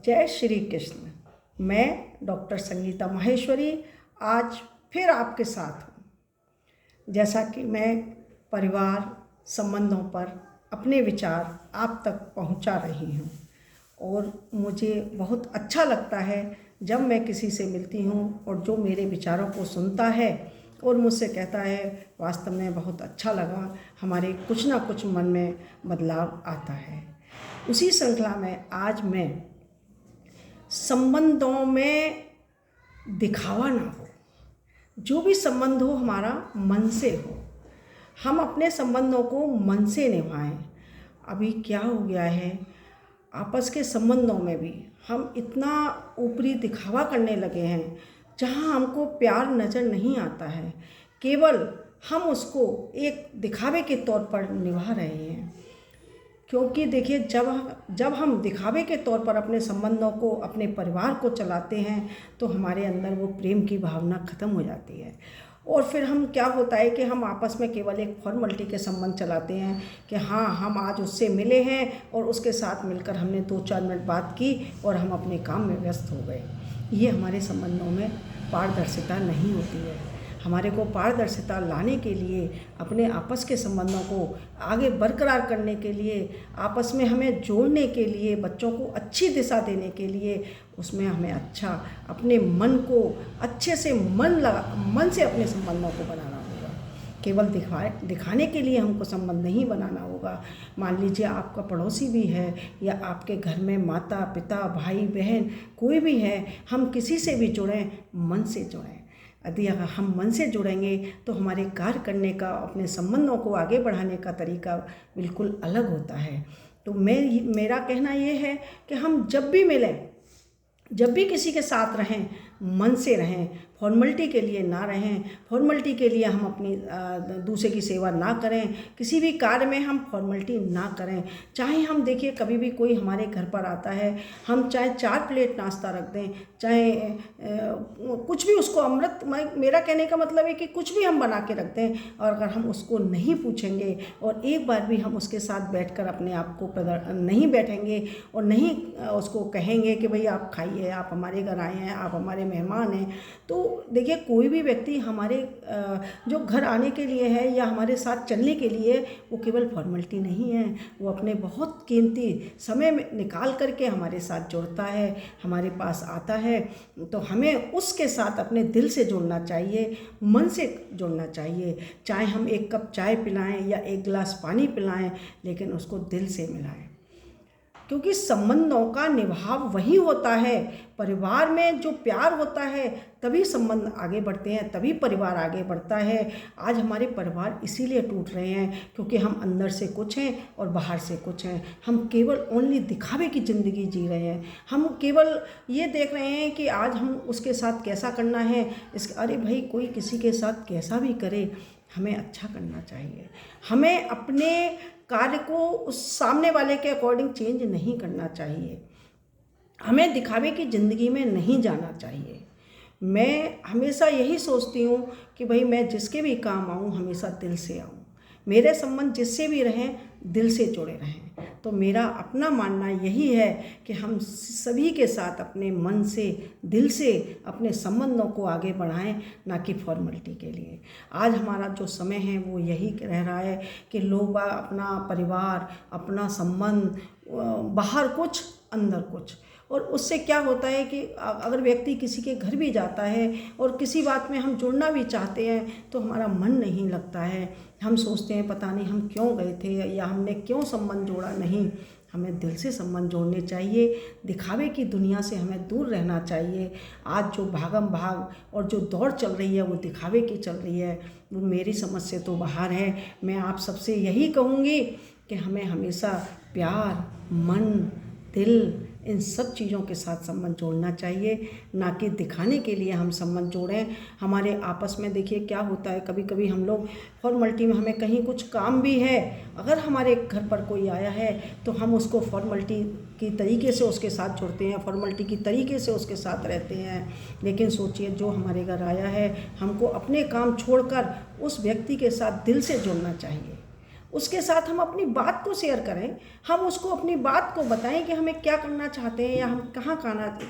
जय श्री कृष्ण। मैं डॉक्टर संगीता माहेश्वरी आज फिर आपके साथ हूँ। जैसा कि मैं परिवार संबंधों पर अपने विचार आप तक पहुँचा रही हूँ और मुझे बहुत अच्छा लगता है जब मैं किसी से मिलती हूँ और जो मेरे विचारों को सुनता है और मुझसे कहता है वास्तव में बहुत अच्छा लगा, हमारे कुछ ना कुछ मन में बदलाव आता है। उसी श्रृंखला में आज मैं संबंधों में दिखावा ना हो, जो भी संबंध हो हमारा मन से हो, हम अपने संबंधों को मन से निभाएं। अभी क्या हो गया है, आपस के संबंधों में भी हम इतना ऊपरी दिखावा करने लगे हैं जहां हमको प्यार नज़र नहीं आता है, केवल हम उसको एक दिखावे के तौर पर निभा रहे हैं। क्योंकि देखिए जब हम दिखावे के तौर पर अपने संबंधों को, अपने परिवार को चलाते हैं तो हमारे अंदर वो प्रेम की भावना ख़त्म हो जाती है और फिर हम क्या होता है कि हम आपस में केवल एक फॉर्मेलिटी के संबंध चलाते हैं कि हाँ हम आज उससे मिले हैं और उसके साथ मिलकर हमने 2-4 मिनट बात की और हम अपने काम में व्यस्त हो गए। ये हमारे संबंधों में पारदर्शिता नहीं होती है। हमारे को पारदर्शिता लाने के लिए, अपने आपस के संबंधों को आगे बरकरार करने के लिए, आपस में हमें जोड़ने के लिए, बच्चों को अच्छी दिशा देने के लिए, उसमें हमें अच्छा अपने मन को अच्छे से मन से अपने संबंधों को बनाना होगा। केवल दिखाने के लिए हमको संबंध नहीं बनाना होगा। मान लीजिए आपका पड़ोसी भी है या आपके घर में माता पिता भाई बहन कोई भी है, हम किसी से भी जुड़ें, मन से जुड़ें। यदि अगर हम मन से जुड़ेंगे तो हमारे कार्य करने का, अपने संबंधों को आगे बढ़ाने का तरीका बिल्कुल अलग होता है। तो मेरा कहना ये है कि हम जब भी मिलें, जब भी किसी के साथ रहें, मन से रहें, फॉर्मेलिटी के लिए ना रहें। फॉर्मेलिटी के लिए हम अपनी दूसरे की सेवा ना करें, किसी भी कार्य में हम फॉर्मेलिटी ना करें। चाहे हम देखिए कभी भी कोई हमारे घर पर आता है, हम चाहे 4 प्लेट नाश्ता रख दें, चाहे कुछ भी उसको अमृत, मेरा कहने का मतलब है कि कुछ भी हम बना के रख दें और अगर हम उसको नहीं पूछेंगे और एक बार भी हम उसके साथ बैठकर अपने आप को नहीं बैठेंगे और नहीं उसको कहेंगे कि भाई आप खाइए, आप हमारे घर आए हैं, आप हमारे मेहमान हैं, तो देखिए कोई भी व्यक्ति हमारे जो घर आने के लिए है या हमारे साथ चलने के लिए, वो केवल फॉर्मेलिटी नहीं है, वो अपने बहुत कीमती समय में निकाल करके हमारे साथ जुड़ता है, हमारे पास आता है। तो हमें उसके साथ अपने दिल से जुड़ना चाहिए, मन से जुड़ना चाहिए। चाहे हम 1 कप चाय पिलाएं या 1 गिलास पानी पिलाएं, लेकिन उसको दिल से मिलाएं, क्योंकि संबंधों का निभाव वही होता है। परिवार में जो प्यार होता है तभी संबंध आगे बढ़ते हैं, तभी परिवार आगे बढ़ता है। आज हमारे परिवार इसीलिए टूट रहे हैं क्योंकि हम अंदर से कुछ हैं और बाहर से कुछ हैं। हम केवल ओनली दिखावे की ज़िंदगी जी रहे हैं। हम केवल ये देख रहे हैं कि आज हम उसके साथ कैसा करना है, अरे भाई कोई किसी के साथ कैसा भी करे, हमें अच्छा करना चाहिए। हमें अपने कार्य को उस सामने वाले के अकॉर्डिंग चेंज नहीं करना चाहिए। हमें दिखावे की ज़िंदगी में नहीं जाना चाहिए। मैं हमेशा यही सोचती हूँ कि भाई मैं जिसके भी काम आऊँ हमेशा दिल से आऊँ, मेरे संबंध जिससे भी रहें दिल से जुड़े रहें। तो मेरा अपना मानना यही है कि हम सभी के साथ अपने मन से, दिल से अपने संबंधों को आगे बढ़ाएं, ना कि फॉर्मेलिटी के लिए। आज हमारा जो समय है वो यही रह रहा है कि लोग अपना परिवार, अपना संबंध, बाहर कुछ अंदर कुछ, और उससे क्या होता है कि अगर व्यक्ति किसी के घर भी जाता है और किसी बात में हम जुड़ना भी चाहते हैं तो हमारा मन नहीं लगता है। हम सोचते हैं पता नहीं हम क्यों गए थे या हमने क्यों संबंध जोड़ा। नहीं, हमें दिल से संबंध जोड़ने चाहिए। दिखावे की दुनिया से हमें दूर रहना चाहिए। आज जो भागम भाग और जो दौड़ चल रही है वो दिखावे की चल रही है, वो मेरी समझ से तो बाहर है। मैं आप सबसे यही कहूँगी कि हमें हमेशा प्यार, मन, दिल, इन सब चीज़ों के साथ संबंध जोड़ना चाहिए, ना कि दिखाने के लिए हम संबंध जोड़ें। हमारे आपस में देखिए क्या होता है, कभी कभी हम लोग फॉर्मेलिटी में, हमें कहीं कुछ काम भी है, अगर हमारे घर पर कोई आया है तो हम उसको फॉर्मेलिटी की तरीके से उसके साथ जुड़ते हैं, फॉर्मेलिटी की तरीके से उसके साथ रहते हैं। लेकिन सोचिए जो हमारे घर आया है, हमको अपने काम छोड़कर उस व्यक्ति के साथ दिल से जुड़ना चाहिए, उसके साथ हम अपनी बात को शेयर करें, हम उसको अपनी बात को बताएं कि हमें क्या करना चाहते हैं या हम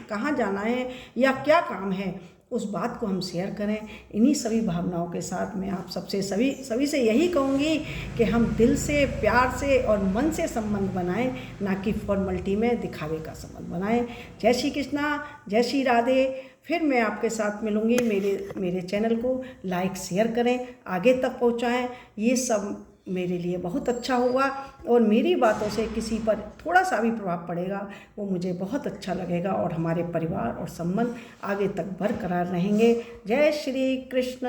कहाँ जाना है या क्या काम है, उस बात को हम शेयर करें। इन्हीं सभी भावनाओं के साथ मैं आप सभी से यही कहूँगी कि हम दिल से, प्यार से और मन से संबंध बनाएं, ना कि फॉर्मेलिटी में दिखावे का संबंध बनाएं। जय श्री कृष्णा, जय श्री राधे। फिर मैं आपके साथ मिलूँगी। मेरे चैनल को लाइक शेयर करें, आगे तक पहुँचाएं। ये सब मेरे लिए बहुत अच्छा होगा और मेरी बातों से किसी पर थोड़ा सा भी प्रभाव पड़ेगा वो मुझे बहुत अच्छा लगेगा और हमारे परिवार और संबंध आगे तक बरकरार रहेंगे। जय श्री कृष्ण।